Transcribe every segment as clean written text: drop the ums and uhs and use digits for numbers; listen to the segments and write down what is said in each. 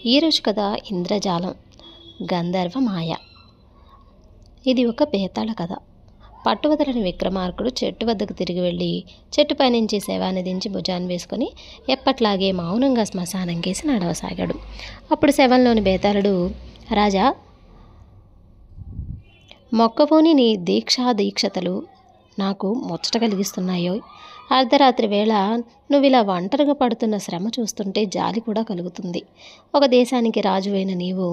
ఈరోజు కథ ఇంద్రజాలం గంధర్వ మాయ. ఇది ఒక బేతాళ కథ. పట్టువదలని విక్రమార్కుడు చెట్టు వద్దకు తిరిగి వెళ్ళి చెట్టుపై నుంచి శవాన్ని దించి భుజాన్ని వేసుకొని ఎప్పట్లాగే మౌనంగా శ్మశానం కేసి నడవసాగాడు. అప్పుడు శవంలోని బేతాళుడు, రాజా, మొక్కవోని నీ దీక్షాదీక్షతలు నాకు ముచ్చట కలిగిస్తున్నాయో. అర్ధరాత్రి వేళ నువ్వు ఇలా ఒంటరిగా పడుతున్న శ్రమ చూస్తుంటే జాలి కూడా కలుగుతుంది. ఒక దేశానికి రాజువైన నీవు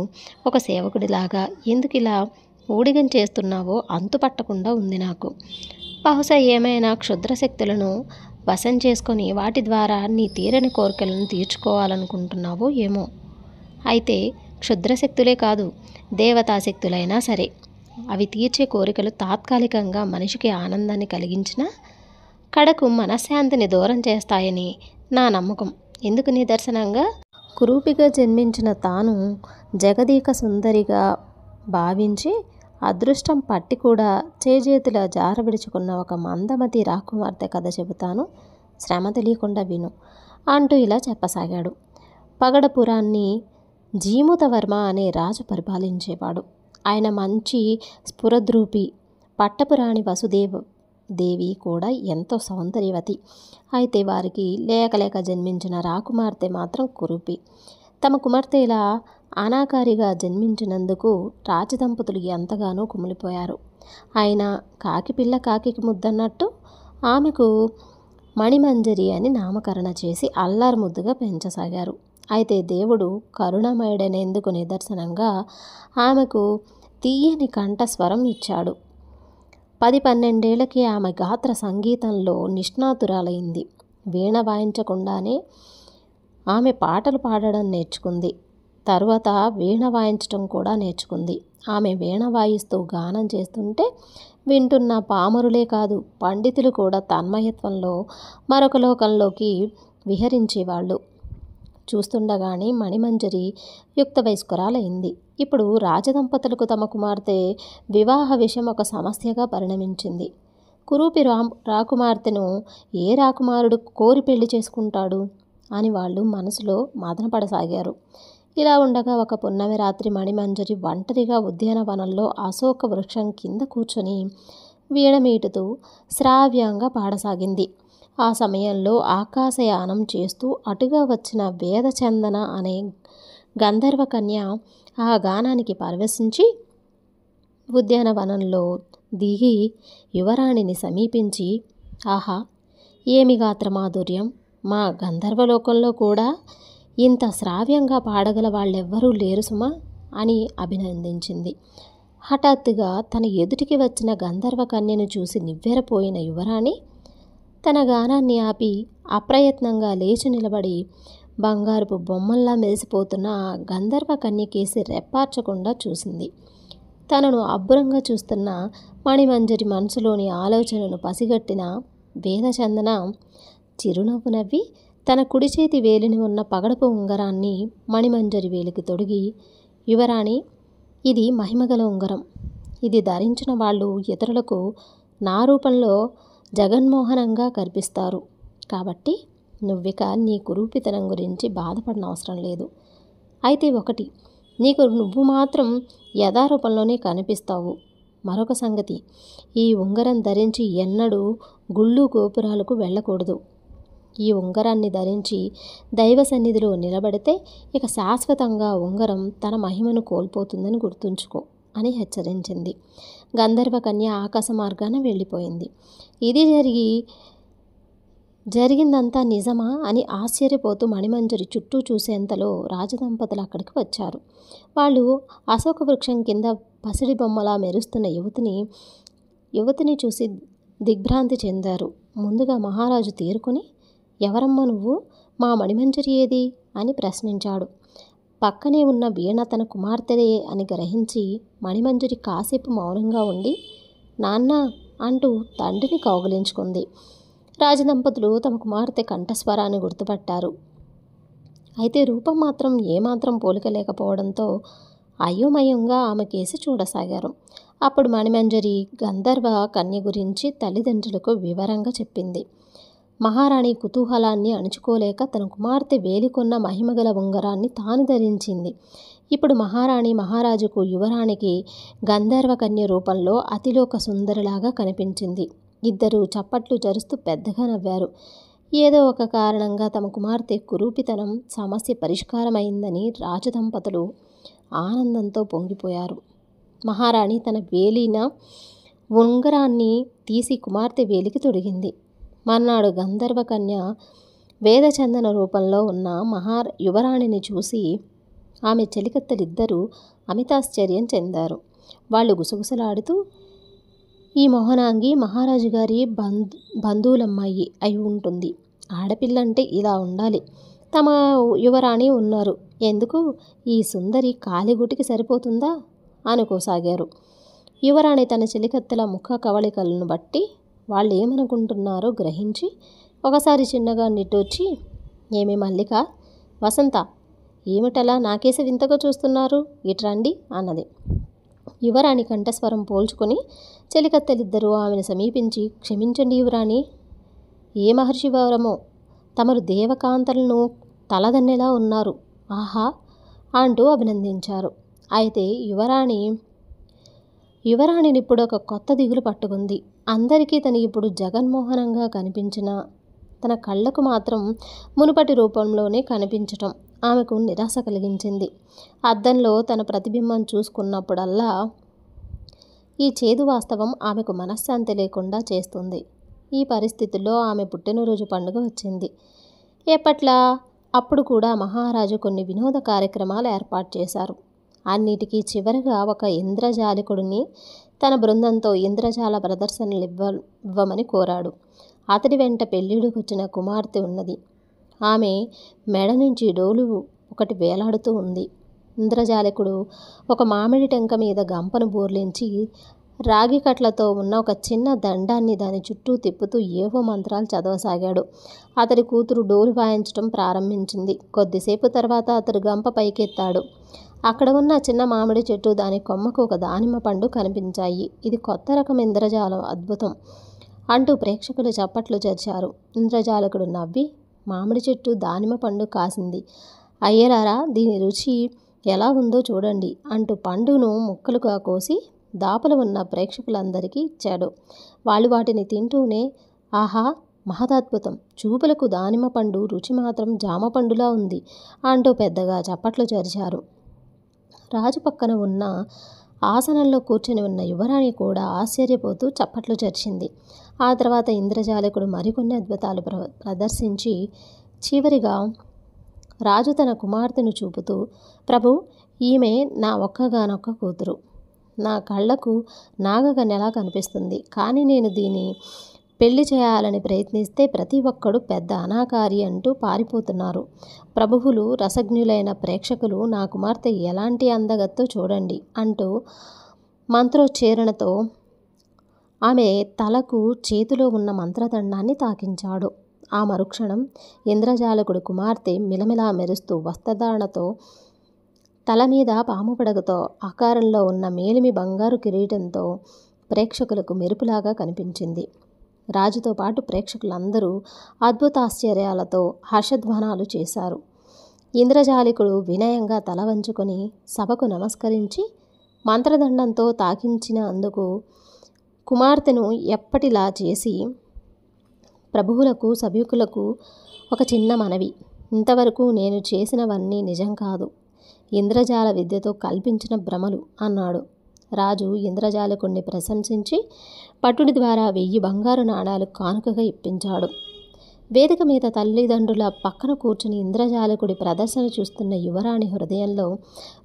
ఒక సేవకుడిలాగా ఎందుకు ఇలా ఊడిగం చేస్తున్నావో అంతుపట్టకుండా ఉంది నాకు. బహుశా ఏమైనా క్షుద్రశక్తులను వశం చేసుకొని వాటి ద్వారా నీ తీరని కోరికలను తీర్చుకోవాలనుకుంటున్నావో ఏమో. అయితే క్షుద్రశక్తులే కాదు, దేవతాశక్తులైనా సరే అవి తీర్చే కోరికలు తాత్కాలికంగా మనిషికి ఆనందాన్ని కలిగించినా కడకు మనశ్శాంతిని దూరం చేస్తాయని నా నమ్మకం. ఇందుకు నిదర్శనంగా కురూపిగా జన్మించిన తాను జగదీక సుందరిగా భావించి అదృష్టం పట్టి కూడా చేజేతుల జార విడుచుకున్న ఒక మందమతి రాకుమార్తె కథ చెబుతాను, శ్రమ తెలియకుండా విను అంటూ ఇలా చెప్పసాగాడు. పగడపురాన్ని జీముతవర్మ అనే రాజు పరిపాలించేవాడు. ఆయన మంచి స్ఫురద్రూపి. పట్టపురాణి వసుదేవి కూడా ఎంతో సౌందర్యవతి. అయితే వారికి లేక జన్మించిన రాకుమార్తె మాత్రం కురూపి. తమ కుమార్తె ఇలా అనాకారిగా జన్మించినందుకు రాజదంపతులు ఎంతగానో కుమిలిపోయారు. అయినా కాకి పిల్ల కాకికి ముద్దన్నట్టు ఆమెకు మణిమంజరి అని నామకరణ చేసి అల్లారు ముద్దుగా పెంచసాగారు. అయితే దేవుడు కరుణమయుడనేందుకు నిదర్శనంగా ఆమెకు తీయని కంఠస్వరం ఇచ్చాడు. 10-12 ఆమె గాత్ర సంగీతంలో నిష్ణాతురాలైంది. వీణ వాయించకుండానే ఆమె పాటలు పాడడం నేర్చుకుంది. తరువాత వీణ వాయించడం కూడా నేర్చుకుంది. ఆమె వీణ వాయిస్తూ గానం చేస్తుంటే వింటున్న పామరులే కాదు, పండితులు కూడా తన్మయత్వంలో మరొక లోకంలోకి విహరించేవాళ్ళు. చూస్తుండగానే మణిమంజరి యుక్త వయస్కురాలైంది. ఇప్పుడు రాజదంపతులకు తమ కుమార్తె వివాహ విషయం ఒక సమస్యగా పరిణమించింది. కురూపి రాకుమార్తెను ఏ రాకుమారుడు కోరి పెళ్లి చేసుకుంటాడు అని వాళ్ళు మనసులో మదనపడసాగారు. ఇలా ఉండగా ఒక పున్నమి రాత్రి మణిమంజరి ఒంటరిగా ఉద్యానవనంలో అశోక వృక్షం కింద కూర్చొని వీణమీటుతూ శ్రావ్యంగా పాడసాగింది. ఆ సమయంలో ఆకాశయానం చేస్తూ అటుగా వచ్చిన వేదచందన అనే గంధర్వ కన్య ఆ గానానికి పరవశించి ఉద్యానవనంలో దిగి యువరాణిని సమీపించి, ఆహా, ఏమి గాత్రమాధుర్యం! మా గంధర్వలోకంలో కూడా ఇంత శ్రావ్యంగా పాడగల వాళ్ళెవ్వరూ లేరు సుమా అని అభినందించింది. హఠాత్తుగా తన ఎదుటికి వచ్చిన గంధర్వ కన్యను చూసి నివ్వెరపోయిన యువరాణి తన గానాన్ని ఆపి అప్రయత్నంగా లేచి నిలబడి బంగారపు బొమ్మల్లా మెరిసిపోతున్న ఆ గంధర్వ కన్యకేసి రెప్పార్చకుండా చూసింది. తనను అబ్బురంగా చూస్తున్న మణిమంజరి మనసులోని ఆలోచనను పసిగట్టిన వేదచందన చిరునవ్వు నవ్వి తన కుడి చేతి వేలిని ఉన్న పగడపు ఉంగరాన్ని మణిమంజరి వేలికి తొడిగి, యువరాణి, ఇది మహిమగల ఉంగరం. ఇది ధరించిన వాళ్ళు ఇతరులకు నా రూపంలో జగన్మోహనంగా కనిపిస్తారు. కాబట్టి నువ్విక నీ కురూపితనం గురించి బాధపడిన అవసరం లేదు. అయితే ఒకటి, నువ్వు మాత్రం యథారూపంలోనే కనిపిస్తావు. మరొక సంగతి, ఈ ఉంగరం ధరించి ఎన్నడూ గుళ్ళు గోపురాలకు వెళ్ళకూడదు. ఈ ఉంగరాన్ని ధరించి దైవ సన్నిధిలో నిలబడితే ఇక శాశ్వతంగా ఉంగరం తన మహిమను కోల్పోతుందని గుర్తుంచుకో అని హెచ్చరించింది. గంధర్వ కన్య ఆకాశ మార్గాన వెళ్ళిపోయింది. ఇది జరిగిందంతా నిజమా అని ఆశ్చర్యపోతూ మణిమంజరి చుట్టూ చూసేంతలో రాజదంపతులు అక్కడికి వచ్చారు. వాళ్ళు అశోక వృక్షం కింద పసిడి బొమ్మలా మెరుస్తున్న యువతిని చూసి దిగ్భ్రాంతి చెందారు. ముందుగా మహారాజు తేరుకొని, ఎవరమ్మా నువ్వు? మా మణిమంజరి ఏది అని ప్రశ్నించాడు. పక్కనే ఉన్న వీణ తన కుమార్తెదే అని గ్రహించి మణిమంజరి కాసేపు మౌనంగా ఉండి, నాన్న అంటూ తండ్రిని కౌగిలించుకుంది. రాజదంపతులు తమ కుమార్తె కంఠస్వరాన్ని గుర్తుపట్టారు. అయితే రూపం మాత్రం ఏమాత్రం పోలిక లేకపోవడంతో అయోమయంగా ఆమె కేసి చూడసాగారు. అప్పుడు మణిమంజరి గంధర్వ కన్య గురించి తల్లిదండ్రులకు వివరంగా చెప్పింది. మహారాణి కుతూహలాన్ని అణుచుకోలేక తన కుమార్తె వేలికొన్న మహిమగల ఉంగరాన్ని తాను ధరించింది. ఇప్పుడు మహారాణి మహారాజుకు యువరాణికి గంధర్వకన్య రూపంలో అతిలోక సుందరిలాగా కనిపించింది. ఇద్దరూ చప్పట్లు జరుస్తూ పెద్దగా నవ్వారు. ఏదో ఒక కారణంగా తమ కుమార్తె కురూపితనం సమస్య పరిష్కారమైందని రాజదంపతులు ఆనందంతో పొంగిపోయారు. మహారాణి తన వేలిన ఉంగరాన్ని తీసి కుమార్తె వేలికి తొడిగింది. మర్నాడు గంధర్వకన్య వేదచందన రూపంలో ఉన్న యువరాణిని చూసి ఆమె చెలికత్తెలిద్దరూ అమితాశ్చర్యం చెందారు. వాళ్ళు గుసగుసలాడుతూ, ఈ మోహనాంగి మహారాజు గారి బంధువులమ్మాయి అయి ఉంటుంది. ఆడపిల్లంటే ఇలా ఉండాలి. తమ యువరాణి ఉన్నారు, ఎందుకు ఈ సుందరి కాలిగుటికి సరిపోతుందా అనుకోసాగారు. యువరాణి తన చెలికత్తెల ముఖ కవళికలను బట్టి వాళ్ళు ఏమనుకుంటున్నారో గ్రహించి ఒకసారి చిన్నగా నిట్టూర్చి, ఏమి మల్లిక, వసంత, ఏమిటలా నాకేసి వింతగా చూస్తున్నారు, ఇట్రండి అన్నది. యువరాణి కంఠస్వరం పోల్చుకొని చెలికత్తెలిద్దరూ ఆమెను సమీపించి, క్షమించండి యువరాణి, ఏ మహర్షివరమో తమరు దేవకాంతలను తలదన్నెలా ఉన్నారు, ఆహా అంటూ అభినందించారు. అయితే యువరాణిని ఇప్పుడు ఒక కొత్త దిగులు పట్టుకుంది. అందరికీ తను ఇప్పుడు జగన్మోహనంగా కనిపించిన తన కళ్ళకు మాత్రం మునుపటి రూపంలోనే కనిపించటం ఆమెకు నిరాశ కలిగించింది. అద్దంలో తన ప్రతిబింబం చూసుకున్నప్పుడల్లా ఈ చేదు వాస్తవం ఆమెకు మనశ్శాంతి లేకుండా చేస్తుంది. ఈ పరిస్థితుల్లో ఆమె పుట్టినరోజు పండుగ వచ్చింది. ఎప్పట్లా అప్పుడు కూడా మహారాజు కొన్ని వినోద కార్యక్రమాలు ఏర్పాటు చేశారు. అన్నిటికీ చివరగా ఒక ఇంద్రజాలికుడిని తన బృందంతో ఇంద్రజాల ప్రదర్శనలు ఇవ్వమని కోరాడు. అతడి వెంట పెళ్ళిడికి వచ్చిన కుమార్తె ఉన్నది. ఆమె మెడ నుంచి డోలు ఒకటి వేలాడుతూ ఉంది. ఇంద్రజాలికుడు ఒక మామిడి టెంక మీద గంపను బోర్లించి రాగి కట్లతో ఉన్న ఒక చిన్న దండాన్ని దాని చుట్టూ తిప్పుతూ ఏవో మంత్రాలు చదవసాగాడు. అతడి కూతురు డోలు వాయించడం ప్రారంభించింది. కొద్దిసేపు తర్వాత అతడు గంప పైకెత్తాడు. అక్కడ ఉన్న చిన్న మామిడి చెట్టు, దాని కొమ్మకు ఒక దానిమ్మ పండు కనిపించాయి. ఇది కొత్త రకం ఇంద్రజాలం, అద్భుతం అంటూ ప్రేక్షకులు చప్పట్లు చేర్చారు. ఇంద్రజాలకుడు నవ్వి, మామిడి చెట్టు దానిమ్మ పండు కాసింది, అయ్యలారా దీని రుచి ఎలా ఉందో చూడండి అంటూ పండును ముక్కలుగా కోసి దాపలు ఉన్న ప్రేక్షకులందరికీ ఇచ్చాడు. వాళ్ళు వాటిని తింటూనే, ఆహా మహదద్భుతం, చూపులకు దానిమ్మ పండు, రుచి మాత్రం జామ పండులా ఉంది అంటూ పెద్దగా చప్పట్లు చేర్చారు. రాజు పక్కన ఉన్న ఆసనంలో కూర్చొని ఉన్న యువరాణి కూడా ఆశ్చర్యపోతూ చప్పట్లు చేర్చింది. ఆ తర్వాత ఇంద్రజాలకుడు మరికొన్ని అద్భుతాలు ప్రదర్శించి చివరిగా రాజు తన కుమార్తెను చూపుతూ, ప్రభు, ఈమె నా ఒక్కగానొక్క కూతురు. నా కళ్ళకు నాగకన్యలా కనిపిస్తుంది. కానీ నేను దీన్ని పెళ్లి చేయాలని ప్రయత్నిస్తే ప్రతి ఒక్కడు పెద్ద అనాకారి అంటూ పారిపోతున్నారు. ప్రభువులు, రసజ్ఞులైన ప్రేక్షకులు నా కుమార్తె ఎలాంటి అందగత్తో చూడండి అంటూ మంత్రోచ్చారణతో ఆమె తలకు చేతిలో ఉన్న మంత్రదండాన్ని తాకించాడు. ఆ మరుక్షణం ఇంద్రజాలకుడి కుమార్తె మిలమిలా మెరుస్తూ వస్త్రధారణతో, తల మీద పాము పడగతో ఆకారంలో ఉన్న మేలిమి బంగారు కిరీటంతో ప్రేక్షకులకు మెరుపులాగా కనిపించింది. రాజుతో పాటు ప్రేక్షకులందరూ అద్భుతాశ్చర్యాలతో హర్షధ్వానాలు చేశారు. ఇంద్రజాలికుడు వినయంగా తల వంచుకొని సభకు నమస్కరించి మంత్రదండంతో తాకించిన అందుకు కుమార్తెను ఎప్పటిలా చేసి, ప్రభువులకు, సభికులకు ఒక చిన్న మనవి, ఇంతవరకు నేను చేసినవన్నీ నిజం కాదు, ఇంద్రజాల విద్యతో కల్పించిన భ్రమలు అన్నాడు. రాజు ఇంద్రజాలకుడిని ప్రశంసించి పట్టుడి ద్వారా 1000 బంగారు నాణాలు కానుకగా ఇప్పించాడు. వేదిక మీద తల్లిదండ్రుల పక్కన కూర్చుని ఇంద్రజాలకుడి ప్రదర్శన చూస్తున్న యువరాణి హృదయంలో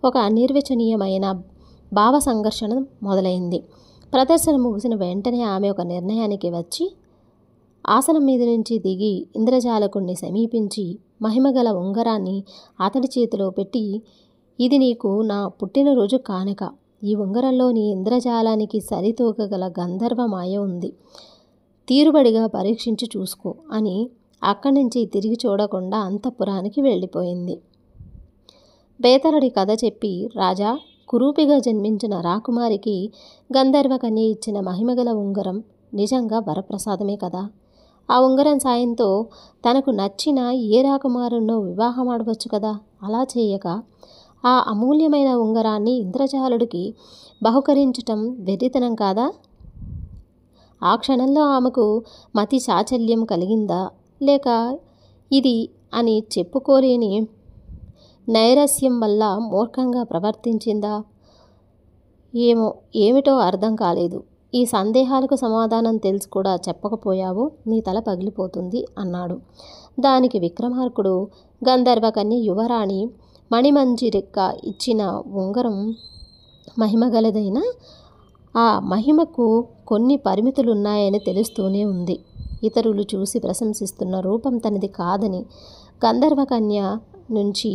ఒక అనిర్వచనీయమైన భావ సంఘర్షణ మొదలైంది. ప్రదర్శన ముగిసిన వెంటనే ఆమె ఒక నిర్ణయానికి వచ్చి ఆసనం మీద నుంచి దిగి ఇంద్రజాలకుడిని సమీపించి మహిమగల ఉంగరాన్ని అతడి చేతిలో పెట్టి, ఇది నీకు నా పుట్టినరోజు కానుక. ఈ ఉంగరంలో నీ ఇంద్రజాలానికి సరితూగగల గంధర్వ మాయ ఉంది. తీరుబడిగా పరీక్షించి చూసుకో అని అక్కడి నుంచి తిరిగి చూడకుండా అంతఃపురానికి వెళ్ళిపోయింది. బేతరుడి కథ చెప్పి, రాజా, కురూపిగా జన్మించిన రాకుమారికి గంధర్వ కన్య ఇచ్చిన మహిమగల ఉంగరం నిజంగా వరప్రసాదమే కదా. ఆ ఉంగరం సాయంతో తనకు నచ్చిన ఏ రాకుమారుణ్ణో వివాహం ఆడవచ్చు కదా. అలా చేయక ఆ అమూల్యమైన ఉంగరాన్ని ఇంద్రజాలుడికి బహుకరించటం వెర్రితనం కాదా? ఆ క్షణంలో ఆమెకు మతి చాచల్యం కలిగిందా, లేక ఇది అని చెప్పుకోలేని నైరస్యం వల్ల మూర్ఖంగా ప్రవర్తించిందా? ఏమిటో అర్థం కాలేదు. ఈ సందేహాలకు సమాధానం తెలిసి కూడా చెప్పకపోయావో నీ తల పగిలిపోతుంది అన్నాడు. దానికి విక్రమార్కుడు, గంధర్వకన్య యువరాణి మణిమంజిరిక ఇచ్చిన ఉంగరం మహిమగలదైనా ఆ మహిమకు కొన్ని పరిమితులున్నాయని తెలుస్తూనే ఉంది. ఇతరులు చూసి ప్రశంసిస్తున్న రూపం తనది కాదని, గంధర్వకన్య నుంచి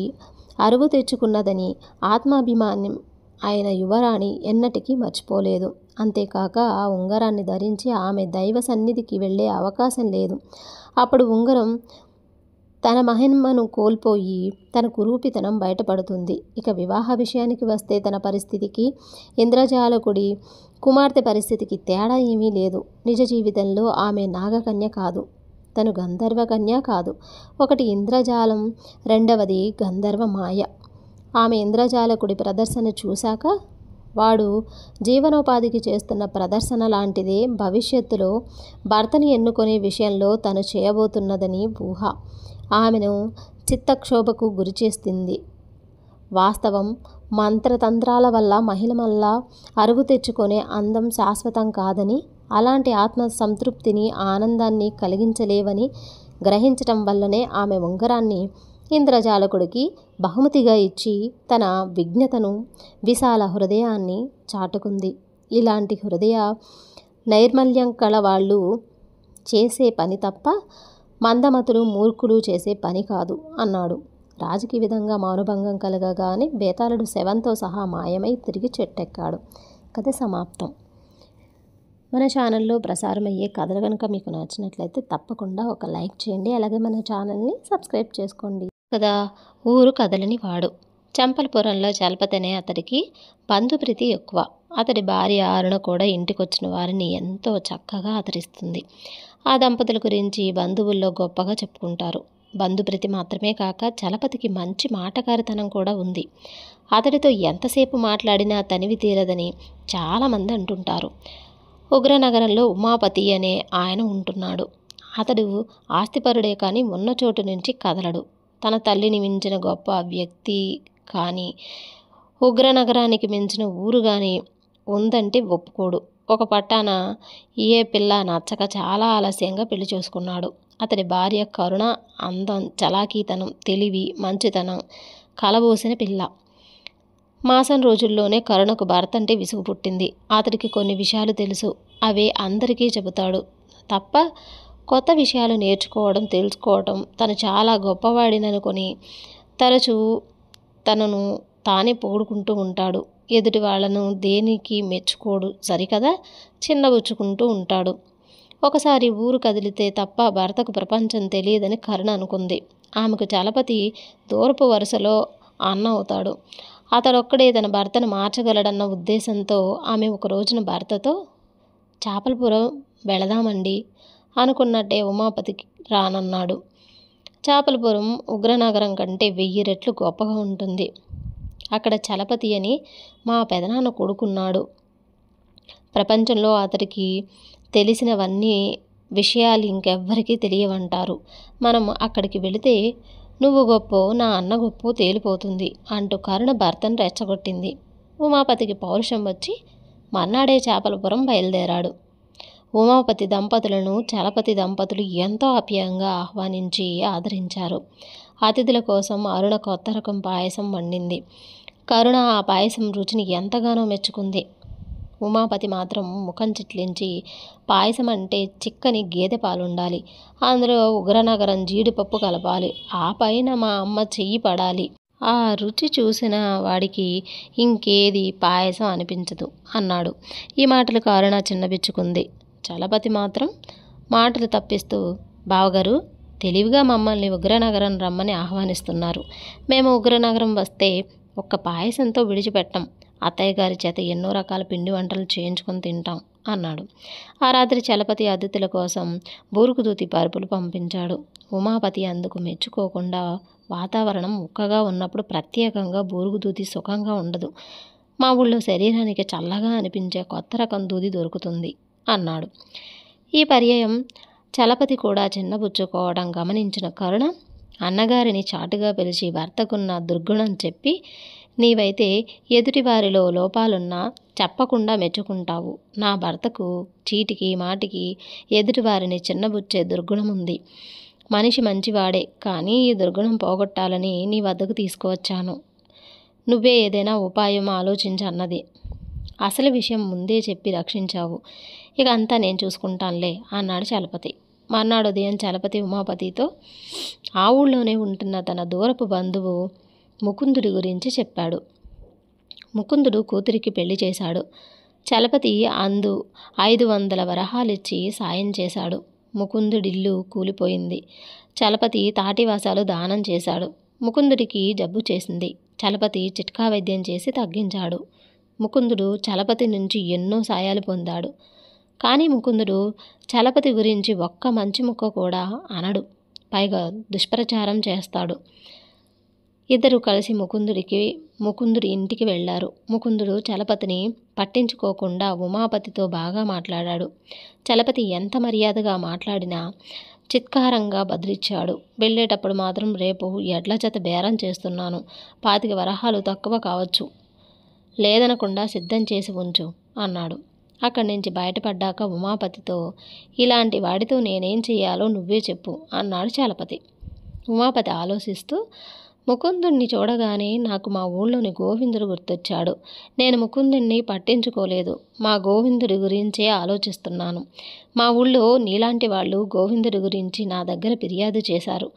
అరువు తెచ్చుకున్నదని ఆత్మాభిమానం ఆయన యువరాణి ఎన్నటికీ మర్చిపోలేదు. అంతేకాక ఆ ఉంగరాన్ని ధరించి ఆమె దైవ సన్నిధికి వెళ్ళే అవకాశం లేదు. అప్పుడు ఉంగరం తన మహిమను కోల్పోయి తన కురూపితనం బయటపడుతుంది. ఇక వివాహ విషయానికి వస్తే తన పరిస్థితికి ఇంద్రజాలకుడి కుమార్తె పరిస్థితికి తేడా ఏమీ లేదు. నిజ జీవితంలో ఆమె నాగకన్య కాదు, తను గంధర్వకన్య కాదు. ఒకటి ఇంద్రజాలం, రెండవది గంధర్వ మాయ. ఆమె ఇంద్రజాలకుడి ప్రదర్శన చూశాక వాడు జీవనోపాధికి చేస్తున్న ప్రదర్శన లాంటిదే భవిష్యత్తులో భర్తని ఎన్నుకునే విషయంలో తను చేయబోతున్నదని ఊహ ఆమెను చిత్తక్షోభకు గురిచేస్తుంది. వాస్తవం, మంత్రతంత్రాల వల్ల మహిళ వల్ల అరువు తెచ్చుకునే అందం శాశ్వతం కాదని, అలాంటి ఆత్మ సంతృప్తిని ఆనందాన్ని కలిగించలేవని గ్రహించటం వల్లనే ఆమె ఉంగరాన్ని ఇంద్రజాలకుడికి బహుమతిగా ఇచ్చి తన విజ్ఞతను, విశాల హృదయాన్ని చాటుకుంది. ఇలాంటి హృదయ నైర్మల్యం కల వాళ్ళు చేసే పని తప్ప మందమతులు, మూర్ఖులు చేసే పని కాదు అన్నాడు. రాజుకి విధంగా మౌనభంగం కలగగానే బేతాళుడు శవంతో సహా మాయమై తిరిగి చెట్టెక్కాడు. కథ సమాప్తం. మన ఛానల్లో ప్రసారమయ్యే కథలు కనుక మీకు నచ్చినట్లయితే తప్పకుండా ఒక లైక్ చేయండి. అలాగే మన ఛానల్ని సబ్స్క్రైబ్ చేసుకోండి. కదా ఊరు కదలని వాడు. చంపలపురంలో చలపతి అనే అతడికి బంధుప్రీతి ఎక్కువ. అతడి భార్య అరుణ కూడా ఇంటికొచ్చిన వారిని ఎంతో చక్కగా ఆదరిస్తుంది. ఆ దంపతుల గురించి బంధువుల్లో గొప్పగా చెప్పుకుంటారు. బంధుప్రీతి మాత్రమే కాక చలపతికి మంచి మాటకారితనం కూడా ఉంది. అతడితో ఎంతసేపు మాట్లాడినా తనివి తీరదని చాలామంది అంటుంటారు. ఉగ్రనగరంలో ఉమాపతి అనే ఆయన ఉంటున్నాడు. అతడు ఆస్తిపరుడే కానీ ఉన్న చోటు నుంచి కదలడు. తన తల్లిని మించిన గొప్ప వ్యక్తి కానీ, ఉగ్రనగరానికి మించిన ఊరు కానీ ఉందంటే ఒప్పుకోడు. ఒక పట్టాన ఏ పిల్ల నచ్చక చాలా ఆలస్యంగా పెళ్లి చేసుకున్నాడు. అతడి భార్య కరుణ అందం, చలాకీతనం, తెలివి, మంచితనం కలబోసిన పిల్ల. మాసం రోజుల్లోనే కరుణకు భర్త అంటే విసుగు పుట్టింది. అతడికి కొన్ని విషయాలు తెలుసు. అవే అందరికీ చెబుతాడు తప్ప కొత్త విషయాలు నేర్చుకోవడం, తెలుసుకోవడం తను చాలా గొప్పవాడిననుకొని తరచూ తనను తానే పొగుడుకుంటూ ఉంటాడు. ఎదుటి వాళ్లను దేనికి మెచ్చుకోడు సరికదా, చిన్నబుచ్చుకుంటూ ఉంటాడు. ఒకసారి ఊరు కదిలితే తప్ప భర్తకు ప్రపంచం తెలియదని కరుణ అనుకుంది. ఆమెకు చలపతి దూరపు వరుసలో అన్న అవుతాడు. అతడొక్కడే తన భర్తను మార్చగలడన్న ఉద్దేశంతో ఆమె ఒక రోజున భర్తతో చాపలపురం వెళదామండి అనుకున్నట్టే ఉమాపతికి రానన్నాడు. చాపలపురం ఉగ్రనగరం కంటే 1000 రెట్లు గొప్పగా ఉంటుంది. అక్కడ చలపతి అని మా పెదనాన్న కొడుకున్నాడు. ప్రపంచంలో అతడికి తెలిసినవన్నీ విషయాలు ఇంకెవ్వరికీ తెలియవంటారు. మనం అక్కడికి వెళితే నువ్వు గొప్పో నా అన్న గొప్పో తేలిపోతుంది అంటూ కరుణ భర్తను రెచ్చగొట్టింది. ఉమాపతికి పౌరుషం వచ్చి మర్నాడే చాపలపురం బయలుదేరాడు. ఉమాపతి దంపతులను చలపతి దంపతులు ఎంతో ఆప్యాయంగా ఆహ్వానించి ఆదరించారు. అతిథుల కోసం అరుణ కొత్త రకం పాయసం వండింది. కరుణ ఆ పాయసం రుచిని ఎంతగానో మెచ్చుకుంది. ఉమాపతి మాత్రం ముఖం చిట్లించి, పాయసం అంటే చిక్కని గేదె పాలుండాలి, అందులో ఉగ్రనగరం జీడిపప్పు కలపాలి, ఆ పైన మా అమ్మ చెయ్యి పడాలి, ఆ రుచి చూసిన వాడికి ఇంకేది పాయసం అనిపించదు అన్నాడు. ఈ మాటలు కరుణ చిన్నబిచ్చుకుంది. చలపతి మాత్రం మాటలు తప్పిస్తూ, బావగారు తెలివిగా మమ్మల్ని ఉగ్రనగరం రమ్మని ఆహ్వానిస్తున్నారు. మేము ఉగ్రనగరం వస్తే ఒక్క పాయసంతో విడిచిపెట్టం. అత్తయ్య గారి చేత ఎన్నో రకాల పిండి వంటలు చేయించుకొని తింటాం. అన్నాడు. ఆ రాత్రి చలపతి అతిథుల కోసం బూరుగుదూతి పరుపులు పంపించాడు. ఉమాపతి అందుకు మెచ్చుకోకుండా, వాతావరణం ఉక్కగా ఉన్నప్పుడు ప్రత్యేకంగా బూరుగుదూతి సుఖంగా ఉండదు. మా ఊళ్ళో శరీరానికి చల్లగా అనిపించే కొత్త రకం దూది దొరుకుతుంది అన్నాడు. ఈ పర్యాయం చలపతి కూడా చిన్నబుచ్చుకోవడం గమనించిన కరుణ అన్నగారిని చాటుగా పిలిచి భర్తకున్న దుర్గుణం చెప్పి, నీవైతే ఎదుటివారిలో లోపాలున్నా చెప్పకుండా మెచ్చుకుంటావు. నా భర్తకు చీటికి మాటికి ఎదుటివారిని చిన్నబుచ్చే దుర్గుణం ఉంది. మనిషి మంచివాడే, కానీ ఈ దుర్గుణం పోగొట్టాలని నీ వద్దకు తీసుకువచ్చాను. నువ్వే ఏదైనా ఉపాయం ఆలోచించన్నది. అసలు విషయం ముందే చెప్పి రక్షించావు. ఇక అంతా నేను చూసుకుంటానులే అన్నాడు చలపతి. మర్నాడు ఉదయం చలపతి ఉమాపతితో ఆ ఊళ్ళోనే ఉంటున్న తన దూరపు బంధువు ముకుందుడి గురించి చెప్పాడు. ముకుందుడు కూతురికి పెళ్లి చేశాడు. చలపతి 500 వరహాలిచ్చి సాయం చేశాడు. ముకుందుడిల్లు కూలిపోయింది. చలపతి తాటివాసాలు దానం చేశాడు. ముకుందుడికి జబ్బు చేసింది. చలపతి చిట్కా వైద్యం చేసి తగ్గించాడు. ముకుందుడు చలపతి నుంచి ఎన్నో సాయాలు పొందాడు. కానీ ముకుందుడు చలపతి గురించి ఒక్క మంచి ముక్క కూడా అనడు. పైగా దుష్ప్రచారం చేస్తాడు. ఇద్దరు కలిసి ముకుందుడి ఇంటికి వెళ్ళారు. ముకుందుడు చలపతిని పట్టించుకోకుండా ఉమాపతితో బాగా మాట్లాడాడు. చలపతి ఎంత మర్యాదగా మాట్లాడినా చిత్కారంగా బదిలిచ్చాడు. వెళ్ళేటప్పుడు మాత్రం, రేపు ఎడ్ల జత బేరం చేస్తున్నాను, 25 వరహాలు తక్కువ కావచ్చు, లేదనకుండా సిద్ధం చేసి ఉంచు అన్నాడు. అక్కడి నుంచి బయటపడ్డాక ఉమాపతితో, ఇలాంటి వాడితో నేనేం చెయ్యాలో నువ్వే చెప్పు అన్నాడు చలపతి. ఉమాపతి ఆలోచిస్తూ, ముకుందుణ్ణి చూడగానే నాకు మా ఊళ్ళోని గోవిందుడు గుర్తొచ్చాడు. నేను ముకుందుణ్ణి పట్టించుకోలేదు. మా గోవిందుడి గురించే ఆలోచిస్తున్నాను. మా ఊళ్ళో నీలాంటి వాళ్ళు గోవిందుడి గురించి నా దగ్గర ఫిర్యాదు చేశారు.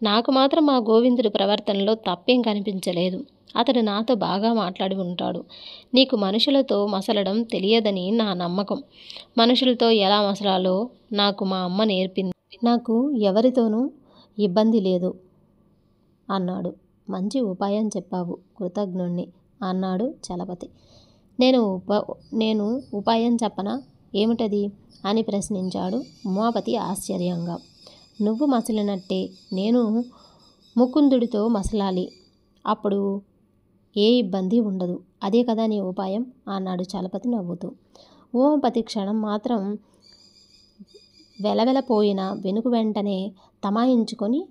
నాకు మాత్రం మా గోవిందుడి ప్రవర్తనలో తప్పేం కనిపించలేదు. అతడు నాతో బాగా మాట్లాడి ఉంటాడు. నీకు మనుషులతో మసలడం తెలియదని నా నమ్మకం. మనుషులతో ఎలా మసలాలో నాకు మా అమ్మ నేర్పింది. నాకు ఎవరితోనూ ఇబ్బంది లేదు అన్నాడు. మంచి ఉపాయం చెప్పావు, కృతజ్ఞుణ్ణి అన్నాడు చలపతి. నేను ఉపాయం చెప్పనా? ఏమిటది అని ప్రశ్నించాడు ఉమాపతి ఆశ్చర్యంగా. నువ్వు మసలినట్టే నేను ముకుందుడితో మసలాలి. అప్పుడు ఏ ఇబ్బంది ఉండదు. అదే కదా నీ ఉపాయం అన్నాడు చలపతి నవ్వుతూ. ఉమాపతి క్షణం మాత్రం వెలవెలపోయిన వెనుక వెంటనే తమాయించుకొని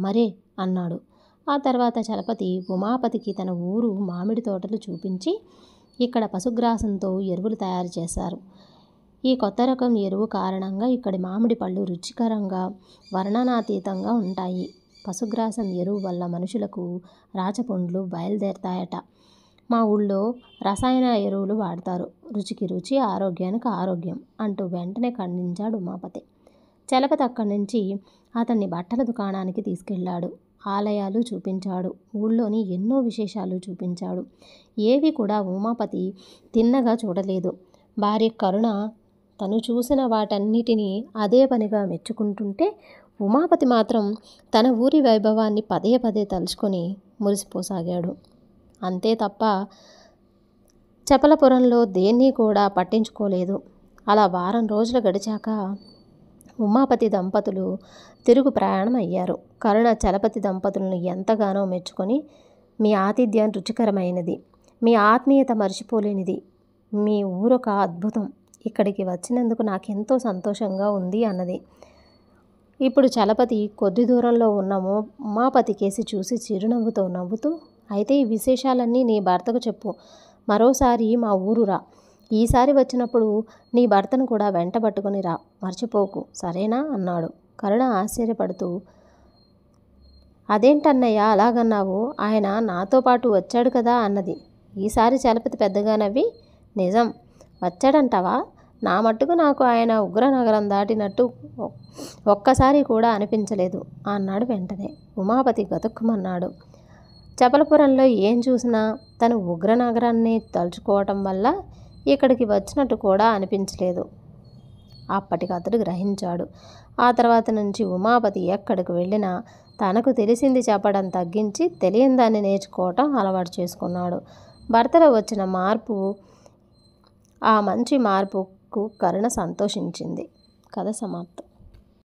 మరే అన్నాడు. ఆ తర్వాత చలపతి ఉమాపతికి తన ఊరు మామిడి తోటలు చూపించి, ఇక్కడ పశుగ్రాసంతో ఎరువులు తయారు చేశారు. ఈ కొత్త రకం ఎరువు కారణంగా ఇక్కడి మామిడి పళ్ళు రుచికరంగా వర్ణనాతీతంగా ఉంటాయి. పశుగ్రాసం ఎరువు వల్ల మనుషులకు రాచపుండ్లు బయలుదేరతాయట. మా ఊళ్ళో రసాయన ఎరువులు వాడతారు. రుచికి రుచి, ఆరోగ్యానికి ఆరోగ్యం అంటూ వెంటనే ఖండించాడు ఉమాపతి. చలపతి అక్కడి నుంచి అతన్ని బట్టల దుకాణానికి తీసుకెళ్లాడు. ఆలయాలు చూపించాడు. ఊళ్ళోని ఎన్నో విశేషాలు చూపించాడు. ఏవి కూడా ఉమాపతి తిన్నగా చూడలేదు. భార్య కరుణ తను చూసిన వాటన్నిటినీ అదే పనిగా మెచ్చుకుంటుంటే, ఉమాపతి మాత్రం తన ఊరి వైభవాన్ని పదే పదే తలుచుకొని మురిసిపోసాగాడు. అంతే తప్ప చపలపురంలో దేన్ని కూడా పట్టించుకోలేదు. అలా వారం రోజులు గడిచాక ఉమాపతి దంపతులు తిరుగు ప్రయాణం అయ్యారు. కరుణ చలపతి దంపతులను ఎంతగానో మెచ్చుకొని, మీ ఆతిథ్యం రుచికరమైనది, మీ ఆత్మీయత మర్చిపోలేనిది, మీ ఊరొక అద్భుతం, ఇక్కడికి వచ్చినందుకు నాకెంతో సంతోషంగా ఉంది అన్నది. ఇప్పుడు చలపతి కొద్ది దూరంలో ఉన్న ఉమాపతి కేసి చూసి చిరునవ్వుతో నవ్వుతూ, అయితే ఈ విశేషాలన్నీ నీ భర్తకు చెప్పు. మరోసారి మా ఊరు రా. ఈసారి వచ్చినప్పుడు నీ భర్తను కూడా వెంటబట్టుకుని రా, మర్చిపోకు, సరేనా అన్నాడు. కరుణ ఆశ్చర్యపడుతూ, అదేంటన్నయ్య అలాగన్నావు? ఆయన నాతో పాటు వచ్చాడు కదా అన్నది. ఈసారి చలపతి పెద్దగా నవ్వి, నిజం వచ్చాడంటావా? నా మట్టుకు నాకు ఆయన ఉగ్రనగరం దాటినట్టు ఒక్కసారి కూడా అనిపించలేదు అన్నాడు వెంటనే. ఉమాపతి గతుక్కుమన్నాడు. చపలపురంలో ఏం చూసినా తను ఉగ్రనగరాన్ని తలుచుకోవటం వల్ల ఇక్కడికి వచ్చినట్టు కూడా అనిపించలేదు. అప్పటికి అతడు గ్రహించాడు. ఆ తర్వాత నుంచి ఉమాపతి ఎక్కడికి వెళ్ళినా తనకు తెలిసింది చెప్పడం తగ్గించి తెలియని దాన్ని నేర్చుకోవటం అలవాటు చేసుకున్నాడు. భర్తలో వచ్చిన మార్పు, ఆ మంచి మార్పు మాటకు కరుణ సంతోషించింది. కథ సమాప్తం.